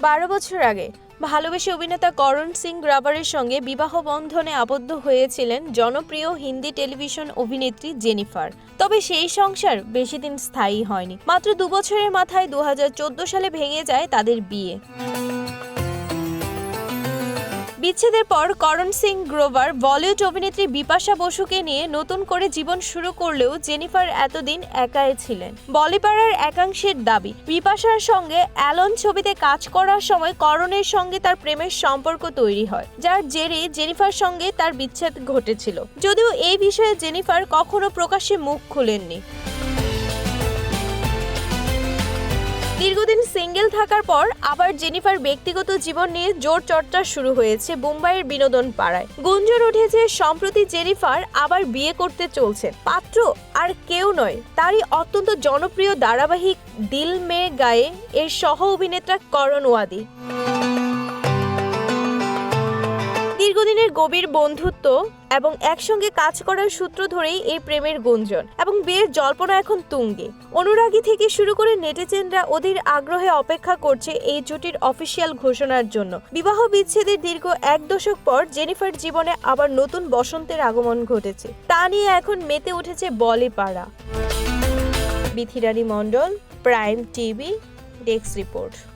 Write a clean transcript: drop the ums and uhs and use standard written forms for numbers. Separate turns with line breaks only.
12 বছর আগে ভালোবেসে অভিনেতা করণ সিং গ্রাভারের সঙ্গে বিবাহ বন্ধনে আবদ্ধ হয়েছিলেন জনপ্রিয় হিন্দি টেলিভিশন অভিনেত্রী জেনিফার। তবে সেই সংসার বেশি দিন স্থায়ী হয়নি। মাত্র 2 বছরের মাথায় 2014 সালে ভেঙে যায় তাদের বিয়ে। বিচ্ছেদের পর করণ সিং গ্রোভার বলিউড অভিনেত্রী বিপাশা বসুকে নিয়ে নতুন করে জীবন শুরু করলেও জেনিফার এতদিন একাই ছিলেন। বলিপাড়ার একাংশের দাবি, বিপাশার সঙ্গে অ্যালন ছবিতে কাজ করার সময় করণের সঙ্গে তার প্রেমের সম্পর্ক তৈরি হয়, যার জেরে জেনিফার সঙ্গে তার বিচ্ছেদ ঘটেছিল। যদিও এই বিষয়ে জেনিফার কখনো প্রকাশ্যে মুখ খুলেননি। দীর্ঘদিন সিঙ্গেল থাকার পর আবার জেনিফার ব্যক্তিগত জীবন নিয়ে জোর চর্চা শুরু হয়েছে মুম্বাইয়ের বিনোদন পাড়ায়। গুঞ্জন উঠেছে সম্প্রতি জেনিফার আবার বিয়ে করতে চলছেন। পাত্র আর কেউ নয়, তারই অত্যন্ত জনপ্রিয় ধারাবাহিক দিল মে গায়ে এর সহ অভিনেতা করণ ওয়াদি। দীর্ঘদিনের গভীর বন্ধুত্ব এবং একসঙ্গে কাজ করার সূত্র ধরেই এই প্রেমের গুঞ্জন এবং বিয়ের জল্পনা এখন তুঙ্গে। অনুরাগী থেকে শুরু করে নেটিজেনরা অধীর আগ্রহে অপেক্ষা করছে এই জুটির অফিসিয়াল ঘোষণার জন্য। বিবাহ বিচ্ছেদের দীর্ঘ 1 দশক পর জেনিফার জীবনে আবার নতুন বসন্তের আগমন ঘটেছে। তা নিয়ে এখন মেতে উঠেছে বলিপাড়া। বিথিরানী মণ্ডল, প্রাইম টিভি, ডেস্ক রিপোর্ট।